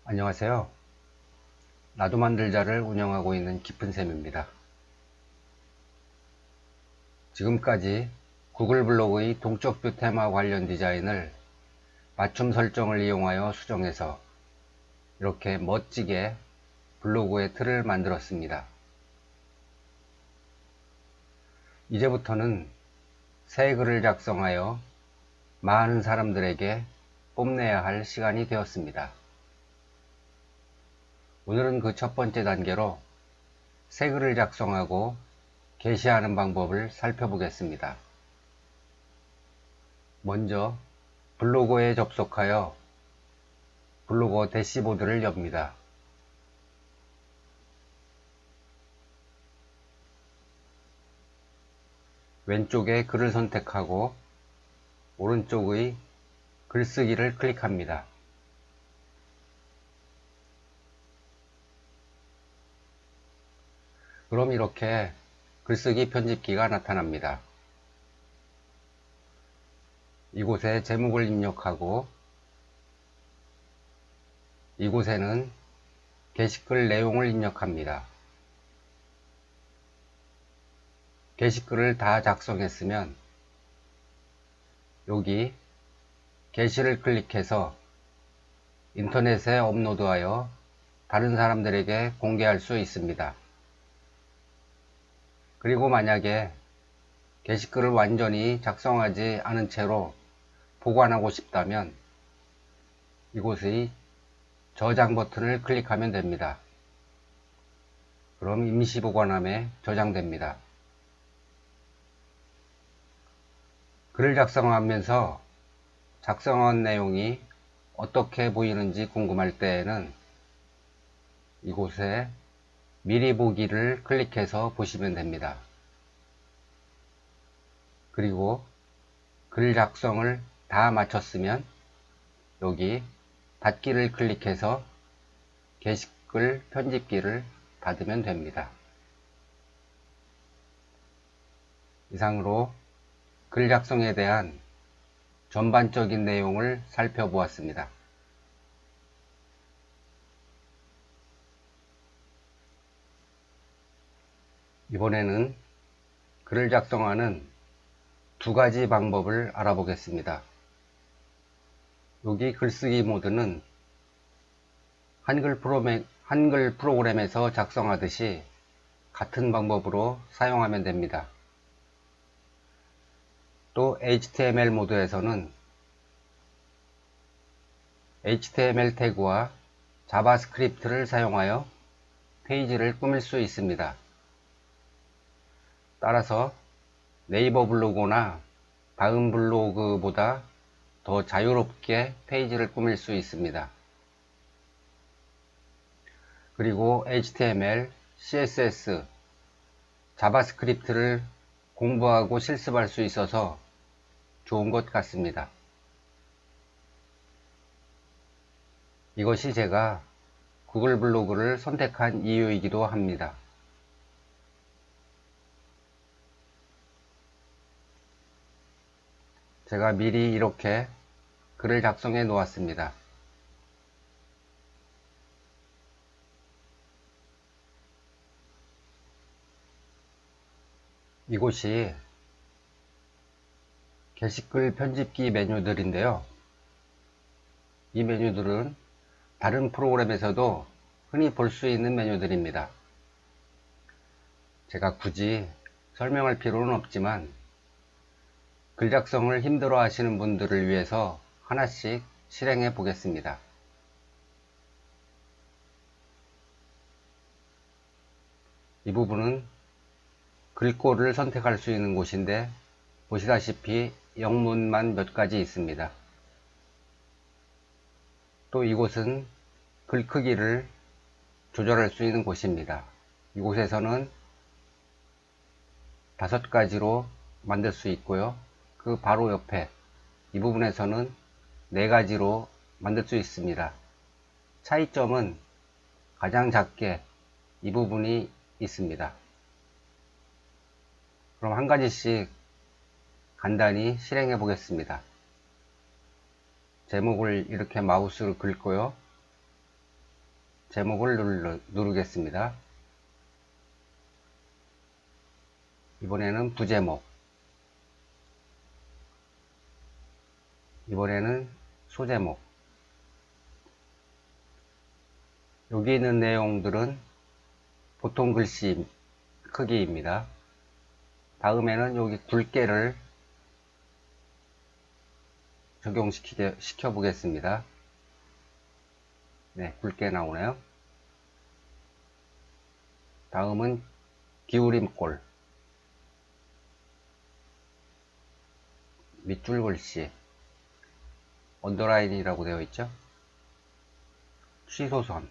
안녕하세요. 나도 만들자를 운영하고 있는 깊은샘입니다. 지금까지 구글 블록의 동적 뷰 테마 관련 디자인을 맞춤 설정을 이용하여 수정해서 이렇게 멋지게 블로그의 틀을 만들었습니다. 이제부터는 새 글을 작성하여 많은 사람들에게 뽐내야 할 시간이 되었습니다. 오늘은 그 첫 번째 단계로 새 글을 작성하고 게시하는 방법을 살펴보겠습니다. 먼저 블로거에 접속하여 블로거 대시보드를 엽니다. 왼쪽에 글을 선택하고 오른쪽의 글쓰기를 클릭합니다. 그럼 이렇게 글쓰기 편집기가 나타납니다. 이곳에 제목을 입력하고 이곳에는 게시글 내용을 입력합니다. 게시글을 다 작성했으면 여기 게시를 클릭해서 인터넷에 업로드하여 다른 사람들에게 공개할 수 있습니다. 그리고 만약에 게시글을 완전히 작성하지 않은 채로 보관하고 싶다면 이곳의 저장 버튼을 클릭하면 됩니다. 그럼 임시 보관함에 저장됩니다. 글을 작성하면서 작성한 내용이 어떻게 보이는지 궁금할 때에는 이곳에 미리 보기를 클릭해서 보시면 됩니다. 그리고 글 작성을 다 마쳤으면 여기 닫기를 클릭해서 게시글 편집기를 닫으면 됩니다. 이상으로 글 작성에 대한 전반적인 내용을 살펴보았습니다. 이번에는 글을 작성하는 두 가지 방법을 알아보겠습니다. 여기 글쓰기 모드는 한글 프로그램에서 작성하듯이 같은 방법으로 사용하면 됩니다. 또 HTML 모드에서는 HTML 태그와 자바스크립트를 사용하여 페이지를 꾸밀 수 있습니다. 따라서 네이버 블로그나 다음 블로그보다 더 자유롭게 페이지를 꾸밀 수 있습니다. 그리고 HTML, CSS, 자바스크립트를 공부하고 실습할 수 있어서 좋은 것 같습니다. 이것이 제가 구글 블로그를 선택한 이유이기도 합니다. 제가 미리 이렇게 글을 작성해 놓았습니다. 이곳이 게시글 편집기 메뉴들인데요. 이 메뉴들은 다른 프로그램에서도 흔히 볼 수 있는 메뉴들입니다. 제가 굳이 설명할 필요는 없지만 글 작성을 힘들어 하시는 분들을 위해서 하나씩 실행해 보겠습니다. 이 부분은 글꼴을 선택할 수 있는 곳인데 보시다시피 영문만 몇 가지 있습니다. 또 이곳은 글 크기를 조절할 수 있는 곳입니다. 이곳에서는 5가지로 만들 수 있고요. 그 바로 옆에 이 부분에서는 4가지로 만들 수 있습니다. 차이점은 가장 작게 이 부분이 있습니다. 그럼 한 가지씩 간단히 실행해 보겠습니다. 제목을 이렇게 마우스로 긁고요. 제목을 누르겠습니다. 이번에는 부제목, 이번에는 소제목. 여기 있는 내용들은 보통 글씨 크기입니다. 다음에는 여기 굵게를 적용시켜 보겠습니다. 네, 굵게 나오네요. 다음은 기울임꼴, 밑줄 글씨, 언더라인이라고 되어 있죠. 취소선,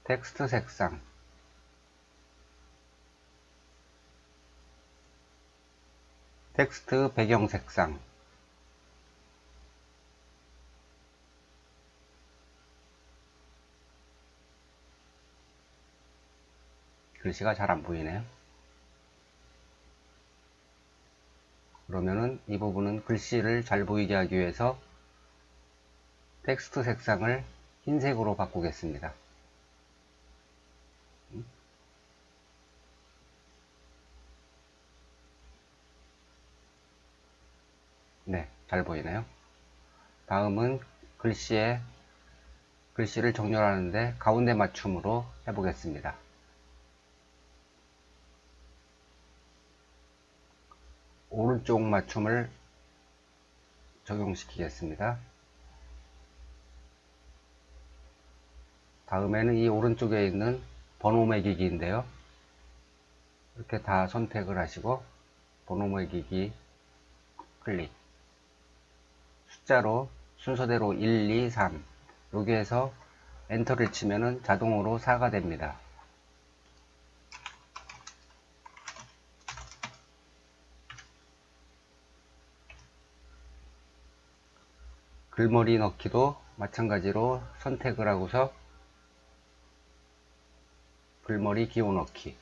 텍스트 색상, 텍스트 배경 색상, 글씨가 잘 안 보이네요. 그러면은 이 부분은 글씨를 잘 보이게 하기 위해서 텍스트 색상을 흰색으로 바꾸겠습니다. 네, 잘 보이네요. 다음은 글씨를 정렬하는데 가운데 맞춤으로 해보겠습니다. 오른쪽 맞춤을 적용시키겠습니다. 다음에는 이 오른쪽에 있는 번호 매기기인데요. 이렇게 다 선택을 하시고 번호 매기기 클릭, 숫자로 순서대로 1, 2, 3, 여기에서 엔터를 치면은 자동으로 4가 됩니다. 글머리 넣기도 마찬가지로 선택을 하고서 글머리 기호 넣기,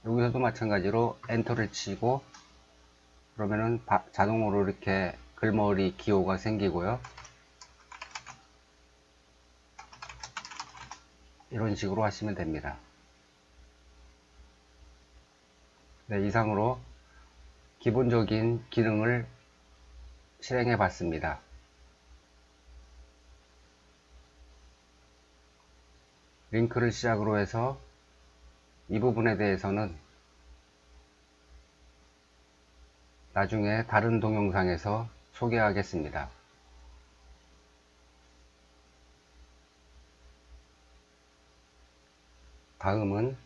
여기서도 마찬가지로 엔터를 치고 그러면은 자동으로 이렇게 글머리 기호가 생기고요. 이런 식으로 하시면 됩니다. 네, 이상으로 기본적인 기능을 실행해 봤습니다. 링크를 시작으로 해서 이 부분에 대해서는 나중에 다른 동영상에서 소개하겠습니다. 다음은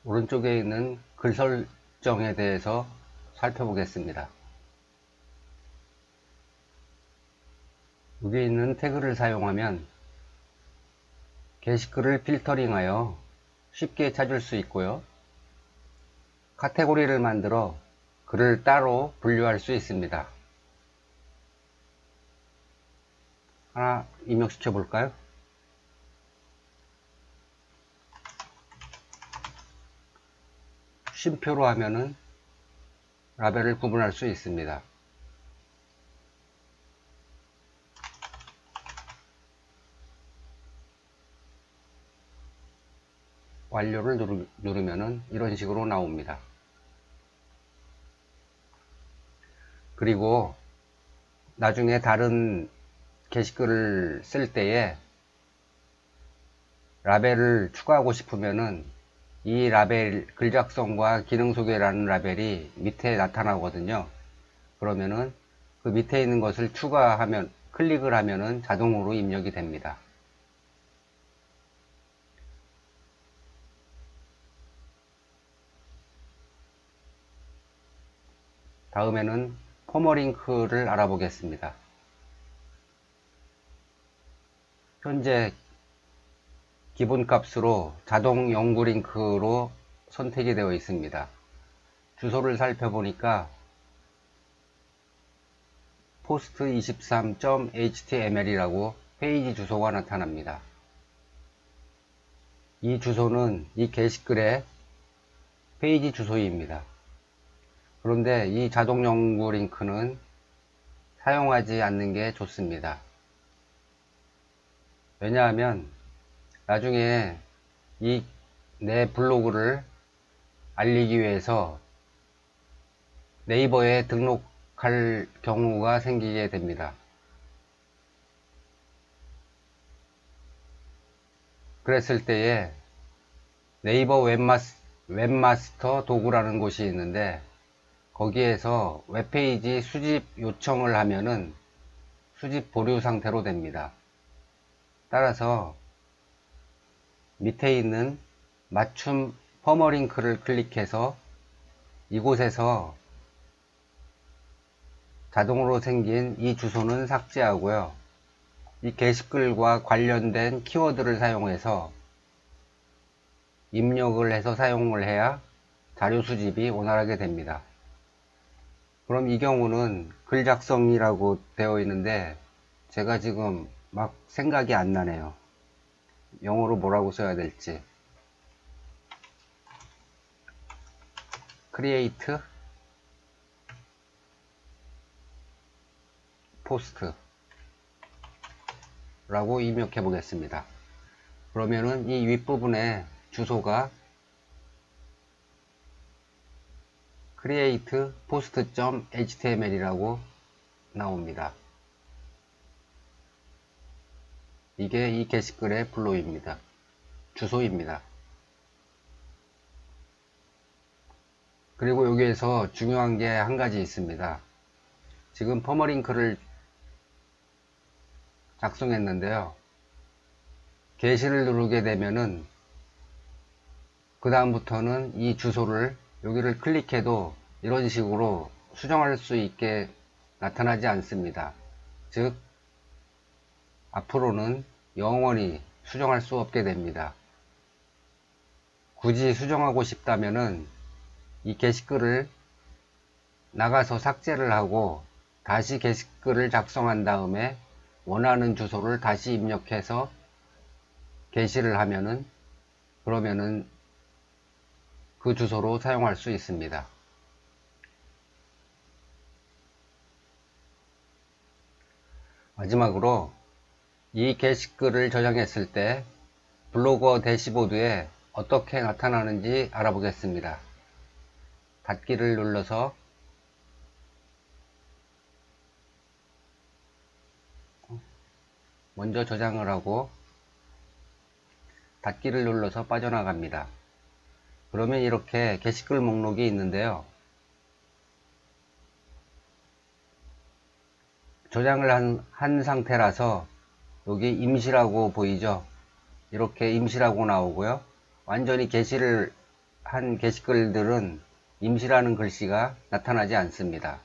오른쪽에 있는 글 설정에 대해서 살펴보겠습니다. 여기 있는 태그를 사용하면 게시글을 필터링하여 쉽게 찾을 수 있고요. 카테고리를 만들어 글을 따로 분류할 수 있습니다. 하나 입력시켜 볼까요? 쉼표로 하면은 라벨을 구분할 수 있습니다. 완료를 누르면은 이런 식으로 나옵니다. 그리고 나중에 다른 게시글을 쓸 때에 라벨을 추가하고 싶으면은 이 라벨 글 작성과 기능 소개라는 라벨이 밑에 나타나거든요. 그러면은 그 밑에 있는 것을 추가하면 클릭을 하면은 자동으로 입력이 됩니다. 다음에는 퍼머링크를 알아보겠습니다. 현재 기본값으로 자동 연구 링크로 선택이 되어 있습니다. 주소를 살펴보니까 post23.html이라고 페이지 주소가 나타납니다. 이 주소는 이 게시글의 페이지 주소입니다. 그런데 이 자동 연구 링크는 사용하지 않는 게 좋습니다. 왜냐하면 나중에 내 블로그를 알리기 위해서 네이버에 등록할 경우가 생기게 됩니다. 그랬을 때에 네이버 웹마스터 도구라는 곳이 있는데 거기에서 웹페이지 수집 요청을 하면은 수집 보류 상태로 됩니다. 따라서 밑에 있는 맞춤 퍼머링크를 클릭해서 이곳에서 자동으로 생긴 이 주소는 삭제하고요. 이 게시글과 관련된 키워드를 사용해서 입력을 해서 사용을 해야 자료 수집이 원활하게 됩니다. 그럼 이 경우는 글 작성이라고 되어 있는데 제가 지금 막 생각이 안 나네요. 영어로 뭐라고 써야 될지. create post 라고 입력해 보겠습니다. 그러면은 이 윗부분에 주소가 create post.html 이라고 나옵니다. 이게 이 게시글의 블로입니다. 주소입니다. 그리고 여기에서 중요한 게 한 가지 있습니다. 지금 퍼머링크를 작성했는데요. 게시를 누르게 되면은 그 다음부터는 이 주소를 여기를 클릭해도 이런 식으로 수정할 수 있게 나타나지 않습니다. 즉 앞으로는 영원히 수정할 수 없게 됩니다. 굳이 수정하고 싶다면은 이 게시글을 나가서 삭제를 하고 다시 게시글을 작성한 다음에 원하는 주소를 다시 입력해서 게시를 하면은 그러면은 그 주소로 사용할 수 있습니다. 마지막으로 이 게시글을 저장했을 때 블로거 대시보드에 어떻게 나타나는지 알아보겠습니다. 닫기를 눌러서 먼저 저장을 하고 닫기를 눌러서 빠져나갑니다. 그러면 이렇게 게시글 목록이 있는데요. 저장을 한 상태라서 여기 임시라고 보이죠? 이렇게 임시라고 나오고요. 완전히 게시를 한 게시글들은 임시라는 글씨가 나타나지 않습니다.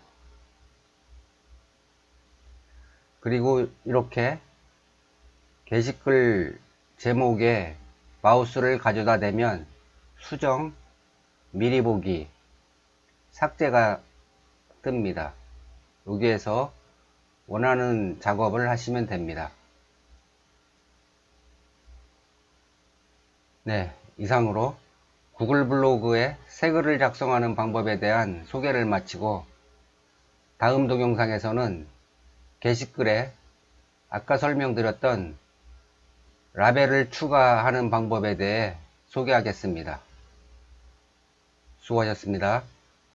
그리고 이렇게 게시글 제목에 마우스를 가져다 대면 수정, 미리 보기, 삭제가 뜹니다. 여기에서 원하는 작업을 하시면 됩니다. 네, 이상으로 구글 블로그에 새 글을 작성하는 방법에 대한 소개를 마치고 다음 동영상에서는 게시글에 아까 설명드렸던 라벨을 추가하는 방법에 대해 소개하겠습니다. 수고하셨습니다.